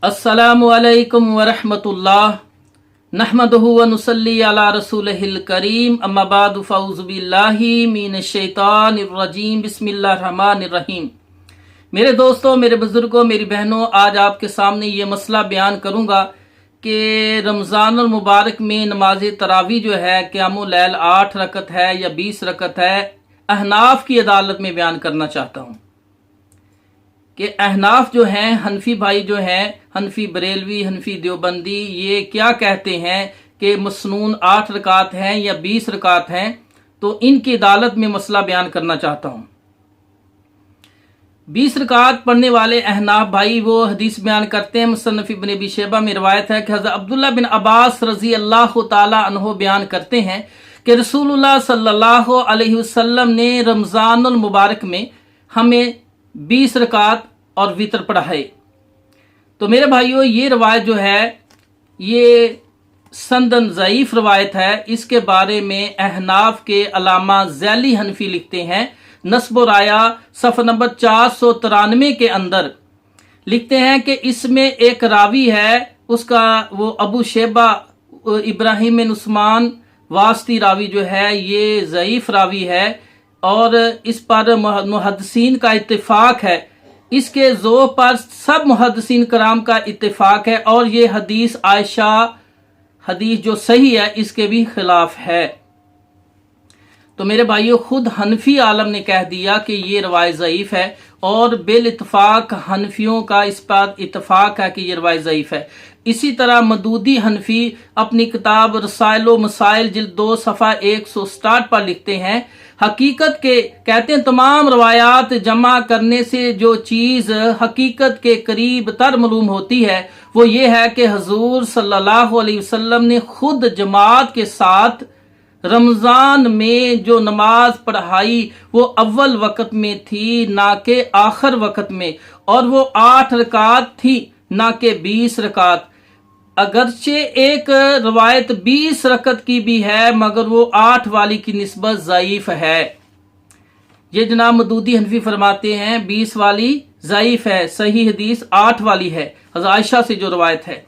अस्सलामु अलैकुम वरहमतुल्लाह नहमदुहु व नुसल्ली अला रसूलिहिल करीम अम्मा बाद फ़ऊज़ु बिल्लाहि मिनश शैतानिर रजीम बिस्मिल्लाहिर रहमानिर रहीम। मेरे दोस्तों, मेरे बुजुर्गों, मेरी बहनों, आज आपके सामने ये मसला बयान करूँगा कि रमज़ानुल मुबारक में नमाज तरावी जो है क़ियामुल लैल 8 रकत है या 20 रकत है। अहनाफ की अदालत में बयान करना चाहता हूँ कि अहनाफ जो हैं, हनफी भाई जो हैं, हनफी बरेलवी, हनफी देवबंदी, ये क्या कहते हैं कि मसनून 8 रकात हैं या 20 रकात हैं। तो इनकी अदालत में मसला बयान करना चाहता हूँ। 20 रकात पढ़ने वाले अहनाफ भाई वो हदीस बयान करते हैं। मुसन्नफ़ इब्न अबी शैबा में रिवायत है कि हज़रत अब्दुल्लाह बिन अब्बास रज़ी अल्लाह ताला अन्हु बयान करते हैं कि रसूलुल्लाह सल्लल्लाहु अलैहि वसल्लम ने रमज़ानुल मुबारक में हमें 20 रकात और वितर पढ़ाए। तो मेरे भाइयों, ये रवायत जो है ये संदन ज़ईफ़ रवायत है। इसके बारे में अहनाफ के अलामा ज़ैली हनफी लिखते हैं, नस्ब राया सफ़ा नंबर 493 के अंदर लिखते हैं कि इसमें एक रावी है, उसका वो अबू शेबा इब्राहिम बिन उस्मान वास्ती रावी जो है ये ज़ईफ़ रावी है और इस पर मुहद्दिसीन का इत्तिफाक है। इसके ज़ो पर सब मुहद्दिसीन कराम का इत्तिफाक है और ये हदीस आयशा हदीस जो सही है इसके भी खिलाफ है। तो मेरे भाइयों, खुद हनफी आलम ने कह दिया कि ये रवायत ज़ईफ़ है और बिल इत्तफाक हनफियों का इस पर इत्तफाक है कि ये रवायत ज़ईफ़ है। इसी तरह मदूदी हनफी अपनी किताब रसाइल व मसाइल जिल्द 2 सफ़ा 160 पर लिखते हैं, हकीकत के कहते हैं तमाम रवायात जमा करने से जो चीज़ हकीकत के करीब तर मालूम होती है वो ये है कि हुज़ूर सल्लल्लाहु अलैहि वसल्लम ने खुद जमात के साथ रमज़ान में जो नमाज पढ़ाई वो अव्वल वक़्त में थी ना कि आखिर वक़्त में, और वो 8 रकात थी ना कि 20 रकात। अगरचे एक रवायत 20 रकत की भी है मगर वो 8 वाली की निस्बत ज़ईफ़ है। ये जनाब मदूदी हनफी फरमाते हैं 20 वाली ज़ईफ़ है, सही हदीस 8 वाली है, हज़रत आयशा से जो रवायत है।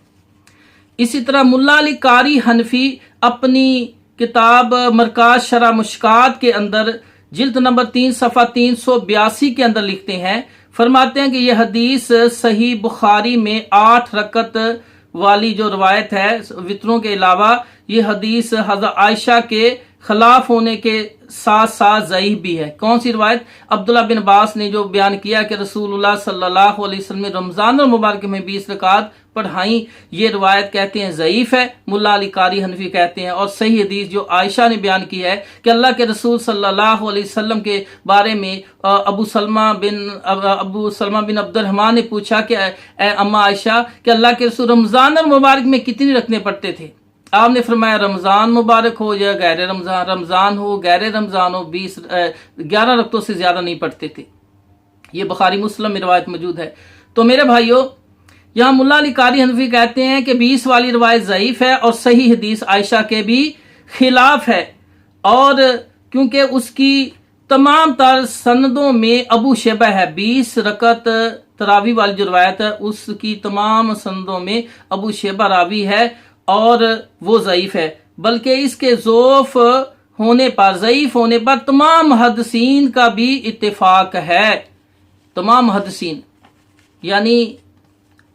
इसी तरह मुल्ला अली कारी हनफी अपनी किताब मरकाज शरा मुश्कात के अंदर जिल्द नंबर 3 सफ़ा 382 के अंदर लिखते हैं, फरमाते हैं कि यह हदीस सही बुखारी में 8 रकत वाली जो रवायत है वितरों के अलावा ये हदीस हज़रत आयशा के खिलाफ होने के साथ साथ ज़ईफ़ भी है। कौन सी रवायत? अब्दुल्लाह बिन अब्बास ने जो बयान किया कि रसूलुल्लाह सल्लल्लाहु अलैहि वसल्लम ने रमज़ानुल मुबारक में 20 रकात पढ़ाई, ये रवायत कहते हैं ज़ईफ़ है। मुल्ला अली कारी हनफी कहते हैं और सही हदीस जो आयशा ने बयान की है कि अल्लाह के रसूल सल्लल्लाहु अलैहि वसल्लम के बारे में अबू सलमा बिन अब्दुर्रहमान ने पूछा कि अम्मा आयशा कि अल्लाह के रसूल रमज़ानुल मुबारक में कितनी रखने पढ़ते थे? आपने फरमाया रमज़ान मुबारक हो या गैर रमज़ान हो, गैर रमज़ान हो, 11 रकतों से ज़्यादा नहीं पढ़ते थे। ये बुखारी मुस्लिम में रवायत मौजूद है। तो मेरे भाइयों, यहाँ मुल्ला अली कारी हनफी कहते हैं कि 20 वाली रवायत ज़ईफ़ है और सही हदीस आयशा के भी खिलाफ है, और क्योंकि उसकी तमाम तर सनदों में अबू शेबा है। 20 रकत तरावी वाली जो रवायत है उसकी तमाम सनदों में अबू शेबा रावी है और वो ज़ईफ़ है। बल्कि इसके ज़ोफ़ होने पर, ज़ईफ़ होने पर तमाम मुहद्दिसीन का भी इत्तिफाक है। तमाम मुहद्दिसीन यानी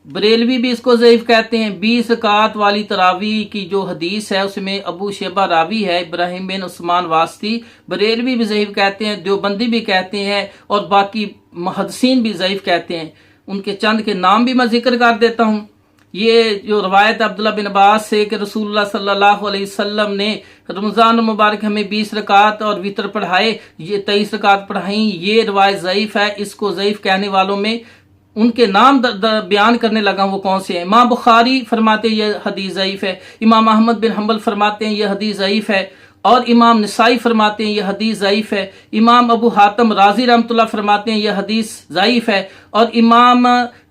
बरेलवी भी इसको ज़ईफ़ कहते हैं। 20 रकात वाली तरावी की जो हदीस है उसमें अबू शेबा रावी है, इब्राहिम बिन उस्मान वास्ती, बरेलवी भी ज़ईफ़ कहते हैं, देवबंदी भी कहते हैं और बाकी मुहद्दिसीन भी ज़ईफ़ कहते हैं। उनके चंद के नाम भी मैं जिक्र कर देता हूँ। ये जो रवायत अब्दुल्लाह बिन अब्बास से कि रसूलुल्लाह सल्लल्लाहु अलैहि वसल्लम ने रमज़ान मुबारक हमें 20 रकात और वितर पढ़ाए, ये 23 रकात पढ़ाई, ये रवायत ज़ईफ़ है। इसको ज़ईफ़ कहने वालों में उनके नाम बयान करने लगा वो कौन से हैं। इमाम बुखारी फरमाते हैं यह हदीस ज़ईफ़ है, इमाम अहमद बिन हम्बल फरमाते हैं यह हदीस ज़ईफ़ है, और इमाम निसाई फरमाते हैं यह हदीस ज़ईफ़ है। इमाम अबू हातम राजी रहमतुल्लाह फरमाते हैं यह हदीस ज़ईफ़ है, और इमाम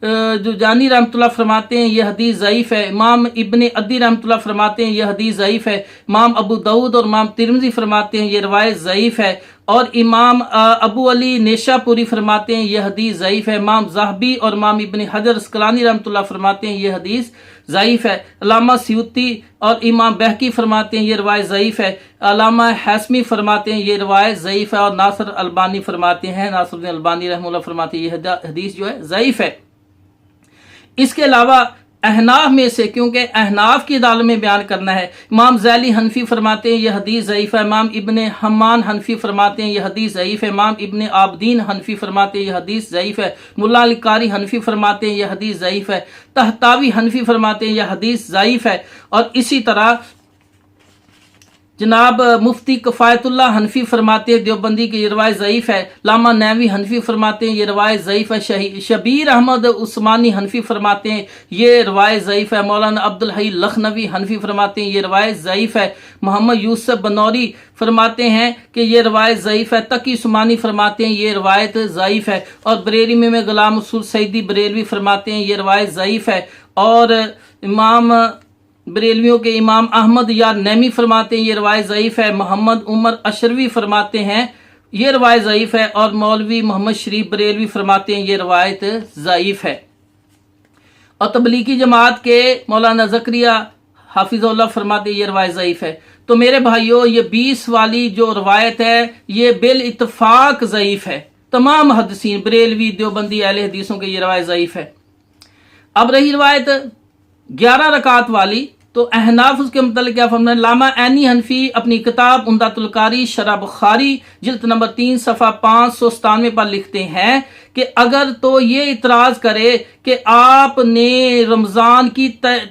जो जानी रहमतुल्लाह फरमाते हैं ये हदीस ज़ईफ़ है। इमाम इब्न अदी रहमतुल्लाह फरमाते हैं ये हदीस ज़ईफ़ है। इमाम अबू दाऊद और इमाम तिरमिज़ी फरमाते हैं ये रवायत ज़ईफ़ है। और इमाम अबू अली नेशापुरी फरमाते हैं ये हदीस ज़ईफ़ है। इमाम ज़हबी और इमाम इब्न हजर अस्कलानी रहमतुल्लाह फरमाते हैं ये हदीस ज़ईफ़ है। अल्लामा सियूती और इमाम बहकी फरमाते हैं ये रवायत ज़ईफ़ है। अल्लामा हैसमी फरमाते हैं ये रवायत ज़ईफ़ है। और नासिर अलबानी फरमाते हैं, नासिरुद्दीन अलबानी रहमतुल्लाह फरमाते हैं ये हदीस जो है ज़ईफ़ है। इसके अलावा अहनाफ में से, क्योंकि अहनाफ की अदालत में बयान करना है, इमाम ज़ैली हनफी फरमाते हैं ये हदीस ज़ईफ़ है। इमाम इब्न हम्मान हनफी फरमाते हैं ये हदीस ज़ईफ़ है। इमाम इब्न आबदीन हनफी फरमाते हैं ये हदीस ज़ईफ़ है। मुल्ला अली कारी हनफी फरमाते हैं ये हदीस ज़ईफ़ है। तहतावी हनफी फरमाते हैं ये हदीस ज़ईफ़ है। और इसी तरह जनाब मुफ्ती कफ़ायतुल्लाह हनफी फरमाते हैं देवबंदी की ये रवायत ज़ईफ़ है। लामा नैवी हनफी फरमाते हैं ये रवायत ज़ईफ़ है। शबीर अहमद उस्मानी हनफी फरमाते हैं ये रवायत ज़ईफ़ है। मौलाना अब्दुल हई लखनवी हनफी फरमाते हैं ये रवायत ज़ईफ़ है। मोहम्मद यूसुफ बनौरी फरमाते हैं कि ये रवायत ज़ईफ़ है। तकी उस्मानी फरमाते हैं ये रवायत ज़ईफ़ है। और बरेली में गुलाम रसूल सईदी बरेलवी फरमाते हैं ये रवायत ज़ईफ़ है। और इमाम बरेलवियों के इमाम अहमद यार नैमी फरमाते हैं ये रवायत ज़ईफ़ है। मोहम्मद उमर अशरवी फरमाते हैं ये रवायत ज़ईफ़ है। और मौलवी मोहम्मद शरीफ बरेलवी फरमाते हैं ये रवायत ज़ईफ़ है। और तबलीगी जमात के मौलाना ज़करिया हाफिज़ुल्लाह फरमाते हैं ये रवायत ज़ईफ़ है। तो मेरे भाइयों ये 20 वाली जो रवायत है ये बिल इत्तफाक ज़ईफ़ है। तमाम मुहद्दिसीन बरेलवी देवबंदी अहले हदीसों के ये रवायत ज़ईफ़ है। अब रही रवायत 11 रकात वाली, तो अहनाफ उसके मतलब क्या फरमाते हैं। लामा ऐनी हनफी अपनी किताब उम्दतुल कारी शरह बुखारी जिल्द नंबर 3 सफ़ा 597 पर लिखते हैं कि अगर तो ये इतराज़ करे कि आपने रमज़ान की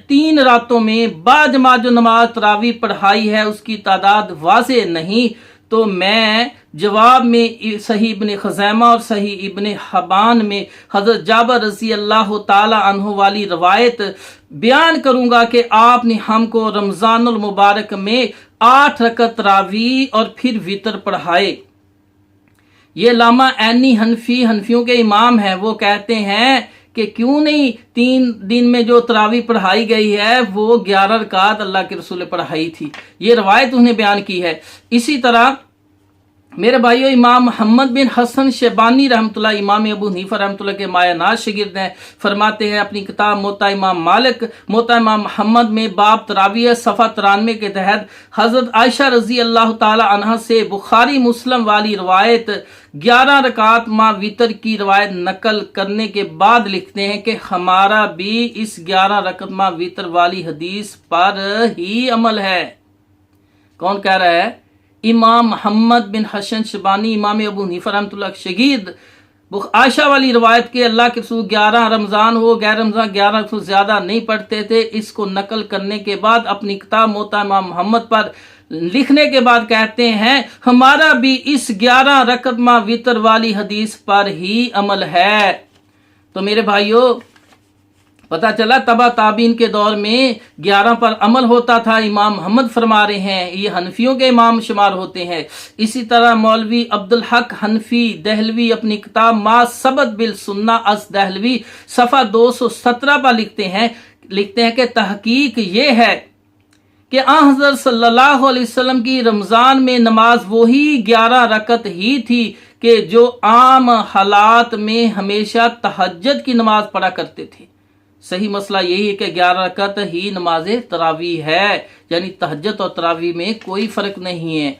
3 रातों में बाजमात जो नमाज तरावी पढ़ाई है उसकी तादाद वाज़ेह नहीं, तो मैं जवाब में सही इब्न खज़ैमा और सही इब्न हबान में हज़रत जाबर रज़ी अल्लाह ताला अन्हु वाली रवायत बयान करूंगा कि आपने हमको रमज़ानुल मुबारक में 8 रकअत तरावी और फिर वितर पढ़ाए। ये लामा ऐनी हनफी हनफियों के इमाम हैं। वो कहते हैं कि क्यों नहीं 3 दिन में जो तरावी पढ़ाई गई है वो 11 रकात अल्लाह के रसूल ने पढ़ाई थी। ये रवायत उन्हें बयान की है। इसी तरह मेरे भाइयों इमाम मोहम्मद बिन हसन शेबानी रहमतुल्लाह इमाम अबू हनीफा रहमतुल्लाह के मायानाज शागिर्द हैं, फरमाते हैं अपनी किताब मोता इमाम मालिक मोता इमाम मोहम्मद में बाब तरावी सफ़ा 93 के तहत हज़रत आयशा रज़ी अल्लाह ताला अन्हा से बुखारी मुस्लिम वाली रवायत 11 रकात माँ वितर की रवायत नकल करने के बाद लिखते हैं कि हमारा भी इस 11 रकात माँ वितर वाली हदीस पर ही अमल है। कौन कह रहा है? इमाम मोहम्मद बिन हसन शबानी इमाम अबू हनीफा रहमतुल्लाह शागिर्द आयशा वाली रवायत के अल्लाह के रसूल 11 रमज़ान हो गैर रमज़ान 11 से ज़्यादा नहीं पढ़ते थे। इसको नकल करने के बाद अपनी किताब मोता इमाम मोहम्मद पर लिखने के बाद कहते हैं हमारा भी इस 11 रकअत माँ वितर वाली हदीस पर ही अमल है। तो मेरे भाइयों पता चला तबा ताबीन के दौर में 11 पर अमल होता था। इमाम मोहम्मद फरमा रहे हैं ये हनफियों के इमाम शुमार होते हैं। इसी तरह मौलवी अब्दुल हक हनफी दहलवी अपनी किताब मा सबत बिल सुन्ना अस दहलवी सफ़ा 217 पर लिखते हैं कि तहकीक ये है कि हज़रत सल्लल्लाहु अलैहि वसल्लम की रमज़ान में नमाज वही 11 रकअत ही थी कि जो आम हालात में हमेशा तहज्जुद की नमाज पढ़ा करते थे। सही मसला यही है कि 11 रकअत ही नमाज तरावी है, यानी तहज्जुद और तरावी में कोई फ़र्क नहीं है।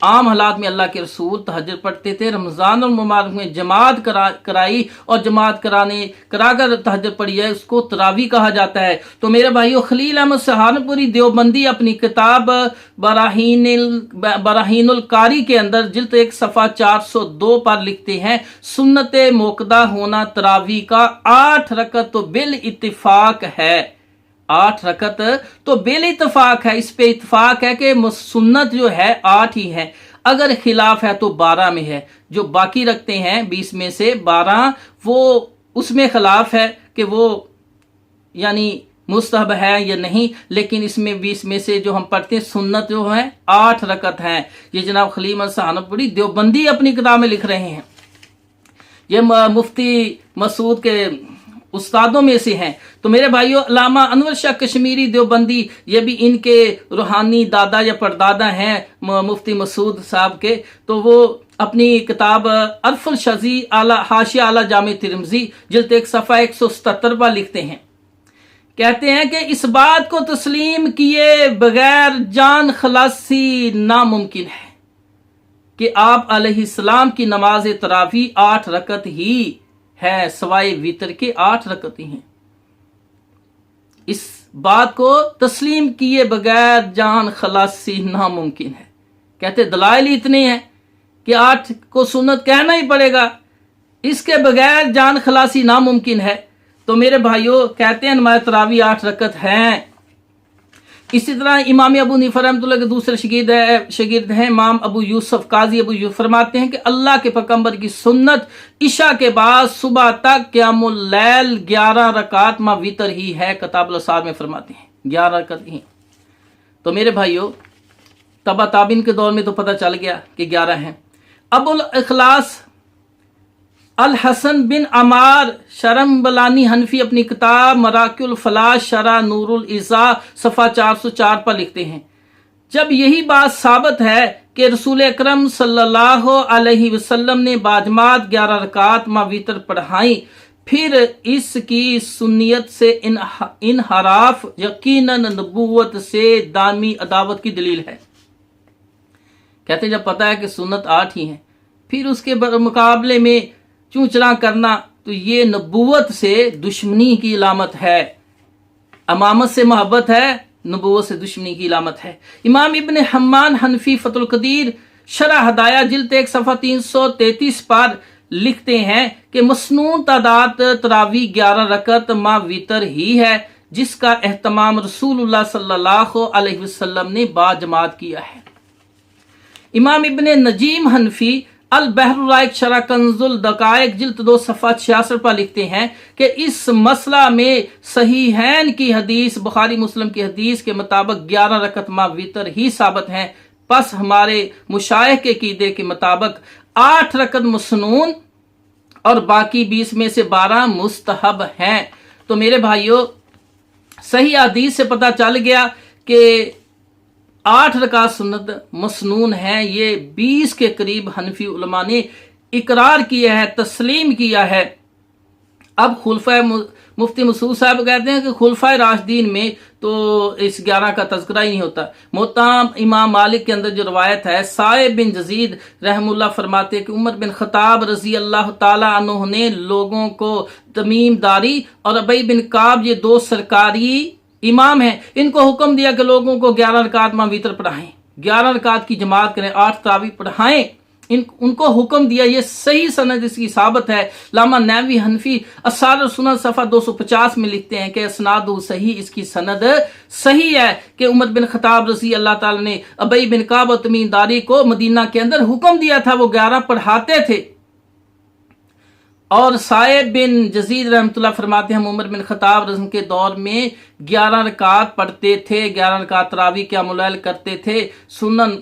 आम हालात में अल्लाह के रसूल तहज्जुद पढ़ते थे। रमज़ान और मुबारक में जमात कराई और जमात कराकर तहज्जुद पढ़ी है उसको तरावी कहा जाता है। तो मेरे भाइयों खलील अहमद सहारनपुरी देवबंदी अपनी किताब बराहीनुल कारी के अंदर जिल्द 1 सफ़ा 402 पर लिखते हैं सुन्नत मोकदा होना तरावी का 8 रकअत तो बिल इत्तिफाक है। 8 रकअत तो बिल इत्तफाक है, इस पे इत्तफाक है कि सुन्नत जो है 8 ही है। अगर खिलाफ है तो 12 में है। जो बाकी रखते हैं 20 में से 12 वो उसमें खिलाफ है कि वो यानी मुस्तहब है या नहीं, लेकिन इसमें 20 में से जो हम पढ़ते हैं सुन्नत जो है 8 रकअत हैं। ये जनाब खलील अहमद सहारनपुरी देवबंदी अपनी किताब में लिख रहे हैं। ये मुफ्ती मसूद के استادوں میں سے ہیں۔ تو میرے بھائیوں، علامہ انور شاہ کشمیری دیوبندی، یہ بھی ان کے روحانی دادا یا پردادا ہیں مفتی مسعود صاحب کے۔ تو وہ اپنی کتاب عرف الشذی حاشیہ اعلی جامع ترمذی جلد 1 صفحہ 177 لکھتے ہیں، کہتے ہیں کہ اس بات کو تسلیم کیے بغیر جان خلاصی ناممکن ہے کہ آپ علیہ السلام کی نماز تراویح 8 رکعت ہی ہے، سوائے وتر کے 8 رکعت ہی ہیں۔ اس بات کو تسلیم کیے بغیر جان خلاصی ناممکن ہے۔ کہتے دلائل اتنے ہیں کہ 8 کو سنت کہنا ہی پڑے گا، اس کے بغیر جان خلاصی ناممکن ہے۔ تو میرے بھائیوں، کہتے ہیں نماز تراویح 8 رکعت ہیں۔ اسی طرح امام ابو حنیفہ رحمۃ اللہ کے دوسرے شاگرد ہیں امام ابو یوسف قاضی ابو یوسف، فرماتے ہیں کہ اللہ کے پیغمبر کی سنت عشاء کے بعد صبح تک قیام اللیل 11 رکعات ما وتر ہی ہے، کتاب الاثار میں فرماتے ہیں 11 رکعت ہی۔ تو میرے بھائیوں، تبع تابعین کے دور میں تو پتہ چل گیا کہ 11 ہیں۔ ابو الاخلاص الحسن بن عمار شرمبلانی حنفی اپنی کتاب مراکل الفلاح شرح نور العزا صفحہ 404 پر لکھتے ہیں، جب یہی بات ثابت ہے کہ رسول اکرم صلی اللہ علیہ وسلم نے باجماعت 11 رکعات ما وتر پڑھائیں، پھر اس کی سنیت سے انحراف یقیناً نبوت سے دائمی عداوت کی دلیل ہے۔ کہتے ہیں جب پتہ ہے کہ سنت 8 ہی ہیں، پھر اس کے مقابلے میں چونچرا کرنا تو یہ نبوت سے دشمنی کی علامت ہے۔ امامت سے محبت ہے، نبوت سے دشمنی کی علامت ہے۔ امام ابن حمان حنفی فتح القدیر شرح ہدایہ جلد 1 صفحہ 333 پر لکھتے ہیں کہ مسنون تعداد تراویح 11 رکعت ما وتر ہی ہے، جس کا اہتمام رسول اللہ صلی اللہ علیہ وسلم نے باجماعت کیا ہے۔ امام ابن نجیم حنفی البحر الرائق شرح کنز الدقائق جلد 2 صفحہ 66 پر لکھتے ہیں کہ اس مسئلہ میں صحیحین کی حدیث بخاری مسلم کی حدیث کے مطابق 11 رکعت ما وتر ہی ثابت ہیں، پس ہمارے مشائخ کے عقیدے کے مطابق 8 رکعت مسنون اور باقی 20 میں سے 12 مستحب ہیں۔ تو میرے بھائیوں، صحیح حدیث سے پتہ چل گیا کہ 8 رکعت سنت مسنون ہیں۔ یہ 20 کے قریب حنفی علماء نے اقرار کیا ہے، تسلیم کیا ہے۔ اب خلفائے مفتی مسعود صاحب کہتے ہیں کہ خلفائے راشدین میں تو اس 11 کا تذکرہ ہی نہیں ہوتا۔ محترم امام مالک کے اندر جو روایت ہے، صائب بن یزید رحم اللہ فرماتے کہ عمر بن خطاب رضی اللہ تعالی عنہ نے لوگوں کو تمیم داری اور ابی بن کعب، یہ 2 سرکاری امام ہیں، ان کو حکم دیا کہ لوگوں کو 11 رکعات ما وتر پڑھائیں، 11 رکعات کی جماعت کریں، 8 تراویح پڑھائیں، ان کو حکم دیا۔ یہ صحیح سند اس کی ثابت ہے۔ علامہ نووی حنفی اسرار السنن صفحہ 250 میں لکھتے ہیں کہ اسناد صحیح، اس کی سند صحیح ہے کہ عمر بن خطاب رضی اللہ تعالی نے ابی بن کعب اور تمیم داری کو مدینہ کے اندر حکم دیا تھا، وہ 11 پڑھاتے تھے۔ اور صائب بن یزید رحمۃ اللہ فرماتے ہیں ہم عمر بن خطاب رضی کے دور میں 11 رکعات پڑھتے تھے، 11 رکعات تراویح قیام اللیل کرتے تھے۔ سنن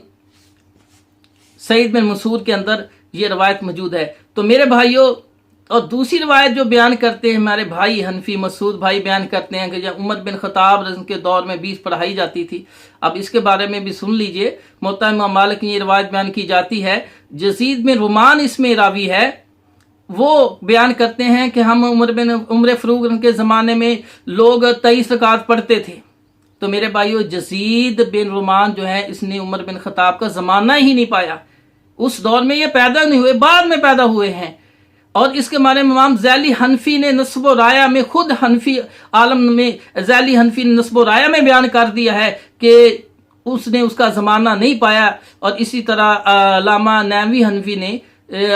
سعید بن منصور کے اندر یہ روایت موجود ہے۔ تو میرے بھائیوں، اور دوسری روایت جو بیان کرتے ہیں ہمارے بھائی حنفی مسعود بھائی بیان کرتے ہیں کہ جب عمر بن خطاب رضی کے دور میں 20 پڑھائی جاتی تھی۔ اب اس کے بارے میں بھی سن لیجئے، محترم امام مالک کی یہ روایت بیان کی جاتی ہے۔ یزید بن رومان اس میں راوی ہے، وہ بیان کرتے ہیں کہ ہم عمر فاروق کے زمانے میں لوگ 23 رکعات پڑھتے تھے۔ تو میرے بھائیو، یزید بن رومان جو ہے، اس نے عمر بن خطاب کا زمانہ ہی نہیں پایا، اس دور میں یہ پیدا نہیں ہوئے، بعد میں پیدا ہوئے ہیں۔ اور اس کے بارے میں امام ذیلی حنفی نے نصب و رایہ میں، خود حنفی عالم میں ذیلی حنفی نے نصب و رایہ میں بیان کر دیا ہے کہ اس نے اس کا زمانہ نہیں پایا۔ اور اسی طرح علامہ نووی حنفی نے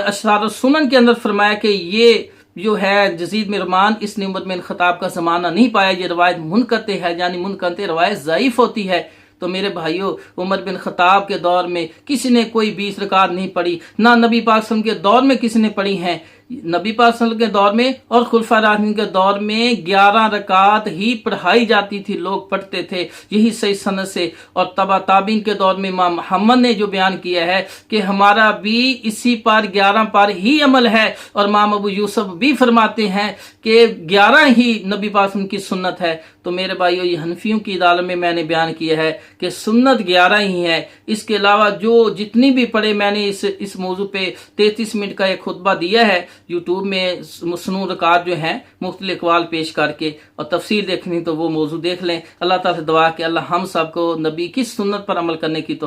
اشرار السنن کے اندر فرمایا کہ یہ جو ہے یزید بن رومان، اس نے عمر بن خطاب کا زمانہ نہیں پایا، یہ روایت منقطع ہے، یعنی منقطع روایت ضعیف ہوتی ہے۔ تو میرے بھائیوں، عمر بن خطاب کے دور میں کسی نے کوئی 20 رکعات نہیں پڑھی، نہ نبی پاک صلی اللہ علیہ وسلم کے دور میں کسی نے پڑھی ہیں۔ نبی پاک صلی اللہ علیہ وسلم کے دور میں اور خلفائے راشدین کے دور میں 11 رکعت ہی پڑھائی جاتی تھی، لوگ پڑھتے تھے یہی صحیح سند سے. اور تبع تابعین کے دور میں امام محمد نے جو بیان کیا ہے کہ ہمارا بھی اسی پر 11 پر ہی عمل ہے، اور امام ابو یوسف بھی فرماتے ہیں کہ 11 ہی نبی پاک صلی اللہ علیہ وسلم کی سنت ہے. تو میرے بھائیو، یہ حنفیوں کی عدالت میں میں نے بیان کیا ہے کہ سنت 11 ہی ہے. اس کے علاوہ جو جتنی بھی پڑھے، میں نے اس موضوع پہ 33 منٹ کا ایک خطبہ دیا ہے یوٹیوب میں، مسنون رکعات جو ہیں مختلف اقوال پیش کر کے، اور تفسیر دیکھنی تو وہ موضوع دیکھ لیں. اللہ تعالیٰ سے دعا کہ اللہ ہم سب کو نبی کی سنت پر عمل کرنے کی